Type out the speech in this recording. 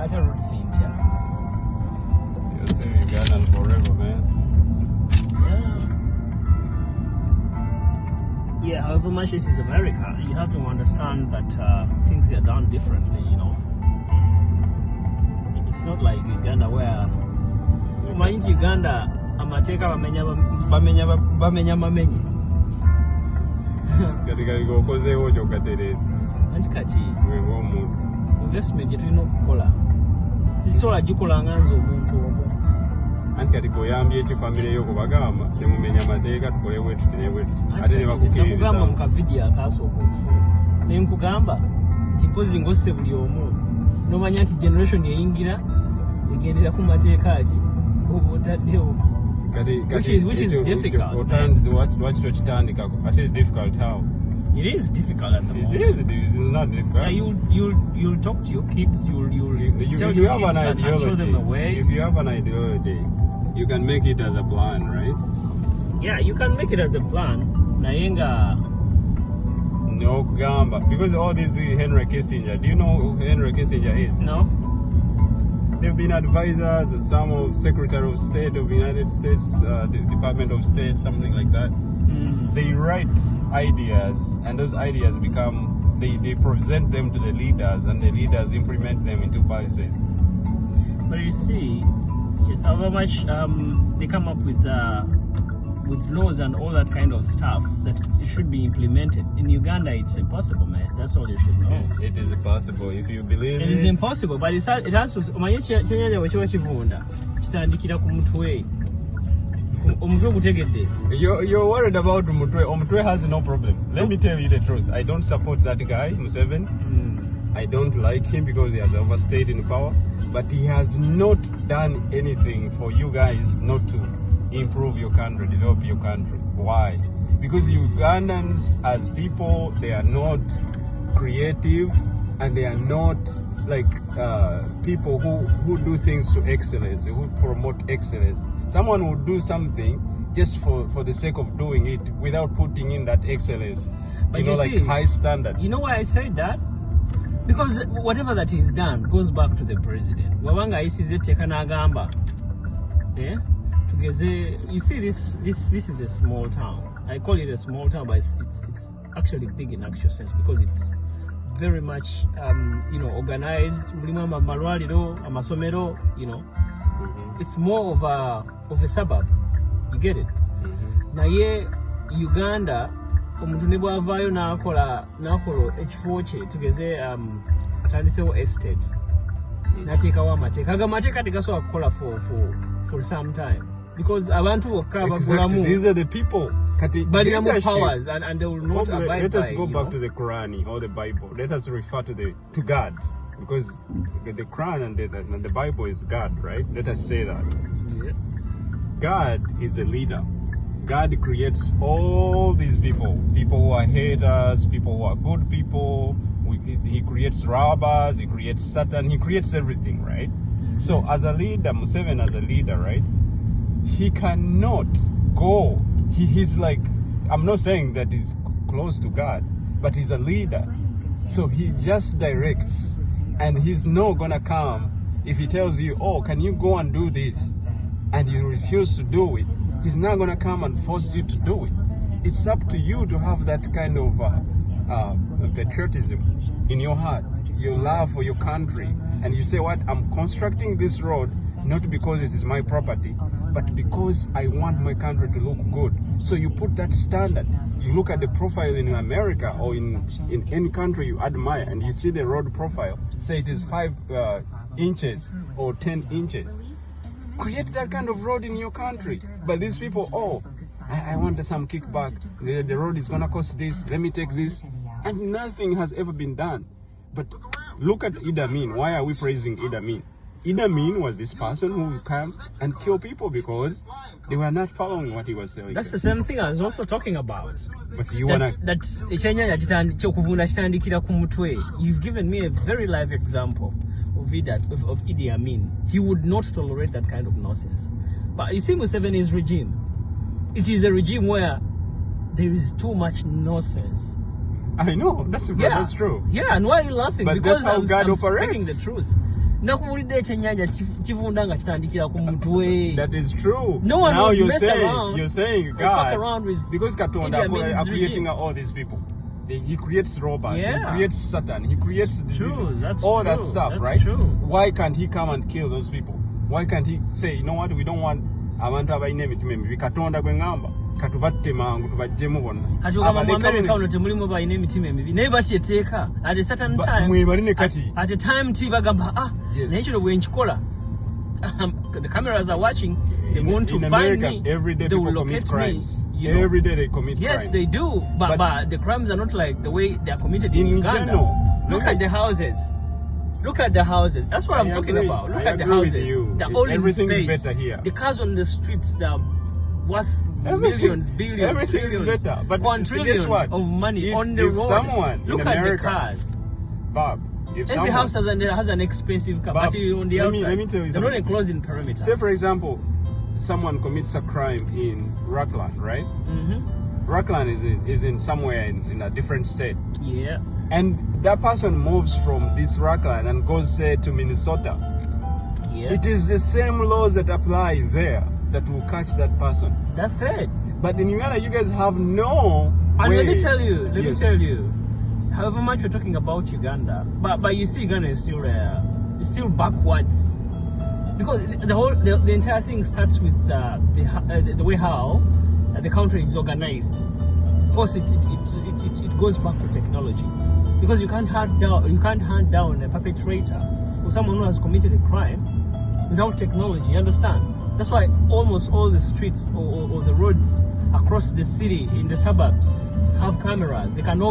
Ate root Cynthia. You're saying Ugandan forever, man. Yeah, however much this is America, you have to understand that things are done differently, you know. It's not like Uganda where in Uganda amateka bamenya mamenyi. Kati gokozeewo ky'okatereza. Anti kati wewe omuntu investment gye tulina okukola sisobola gikola nga nze omuntu omu. Anti kati goyambye ekifamire yo kubagamba temumenya mateeka tukole bwetu ate ne bakukiririza. Nakugamba mu kavidiyo akaasooka okufuna ne nkugamba nti mpozi ngosse buli omu n'omanya nti generation eyingira egendera ku mateeka ki oba otaddewo. Which is difficult. Lwaki tokitandikako? Ate it's difficult how? It is difficult at the moment. It is not difficult. You'll talk to your kids. You'll tell your kids and show them the way. If you have an ideology, you can make it as a plan, right? Yeah, you can make it as a plan. Nayenga. No gamba. Because all these Henry Kissinger. Do you know who Henry Kissinger is? No. They've been advisors, some of Secretary of State of the United States, the Department of State, something like that. They write ideas, and those ideas become, they present them to the leaders, and the leaders implement them into policies. But you see, yes, however much they come up with laws and all that kind of stuff that it should be implemented. In Uganda, it's impossible, man. That's all you should know. It is impossible if you believe it. It is impossible, but it has to. Omanye kyenyanja bwe kiba kivunda kitandikira ku mutwe. Omutwe gutegedde. You're worried about Omutwe. Omutwe has no problem. Let me tell you the truth. I don't support that guy, Museveni. I don't like him because he has overstayed in power. But he has not done anything for you guys not to improve your country, develop your country. Why? Because Ugandans as people, they are not creative, and they are not like people who do things to excellence, who promote excellence. Someone would do something just for the sake of doing it without putting in that excellence. But you know, like high standard. You know why I say that? Because whatever that is done goes back to the president. Wabanga isize tekanagamba. Yeah? You see, this is a small town. I call it a small town, but it's actually big in actual sense because it's very much organized. It's more of a suburb. You get it? Naye Uganda omuntu ne bwavaayo n'akola ekifo kye tugeze atandisewo estate n'ateekawo amateeka agamateeka tegasobola kukola for some time because abantu bokka bagulamu. These are the people balinamu powers and they will not abide by. Let us go back to the Quran or the Bible. Let us refer to God, because the Quran and the Bible is God, right? Let us say that. Yeah. God is a leader. God creates all these people who are haters, people who are good people. He creates robbers, he creates Satan, he creates everything, right? So as a leader, Museveni as a leader, right? He cannot go. He's like, I'm not saying that he's close to God, but he's a leader. So he just directs, and he's not gonna come if he tells you, oh, can you go and do this? And you refuse to do it. He's not gonna come and force you to do it. It's up to you to have that kind of patriotism in your heart, your love for your country. And you say, what, I'm constructing this road not because it is my property, but because I want my country to look good. So you put that standard. You look at the profile in America or in any country you admire, and you see the road profile, say it is 5 inches or 10 inches. Create that kind of road in your country. But these people, oh, I want some kickback. The road is gonna cost this. Let me take this. And nothing has ever been done. But look at Idi Amin. Why are we praising Idi Amin? Idi Amin was this person who would come and kill people because they were not following what he was saying. That's the same thing I was also talking about. But you wanna... You've given me a very live example of Idi Amin. He would not tolerate that kind of nonsense. But you see Museveni's regime. It is a regime where there is too much nonsense. I know, that's true. Yeah, and why are you laughing? But because that's how God I'm operates. speaking the truth. nakubulidde ekyennyanja kivunda nga kitandikira ku mutwe. That is true. No one now would you're mess saying, around. You're saying Fuck God, around with because Katonda Idi Amin's are creating regime. all these people. He creates robots, Yeah. he creates Satan, he creates diseases, True, that's all true. that stuff, That's right? true. Why can't he come and kill those people? Why can't he say, you know what, we don't want abantu abalina emitima emibi, Katonda gwe ngamba katubatte mangu tubajjemu bonna. Kati ogamba mu America uno temulimu balina emitima emibi naye bakyeteeka at a certain time. Mwebaline kati. At a time ti bagamba Yes. naye kino bwe nkikola. The cameras are watching. They're going to in find America, me. every day they will people commit locate crimes. me. You know? Every day they commit Yes, crimes. they do. But the crimes are not like the way they are committed in Uganda. general. Look at the houses. Look at the houses. That's what I'm talking agree. about. Look I at the agree with houses. you. They're all Everything in is space. better here. The cars on the streets, they're worth millions, billions, everything trillions, is better. But quadrillions guess what? of money If- on the if road. someone Look in at America, the cars. Bob, if Every someone, house has an expensive car, Bob, but on the let me- outside, let me tell you they're not something. enclosed in perimeter. say for example, someone commits a crime in Rockland, right? Rockland is in somewhere in a different state. Yeah. And that person moves from this Rockland and goes, say, to Minnesota. Yeah. It is the same laws that apply there that will catch that person. That's it. But in Uganda, you guys have no And way. let me tell Yes. you, however much we're talking about Uganda, but you see Uganda is still backwards. Because the entire thing starts with the way how the country is organized. Of course, it goes back to technology, because you can't hunt down a perpetrator or someone who has committed a crime without technology. You understand? That's why almost all the streets or the roads across the city in the suburbs have cameras. They can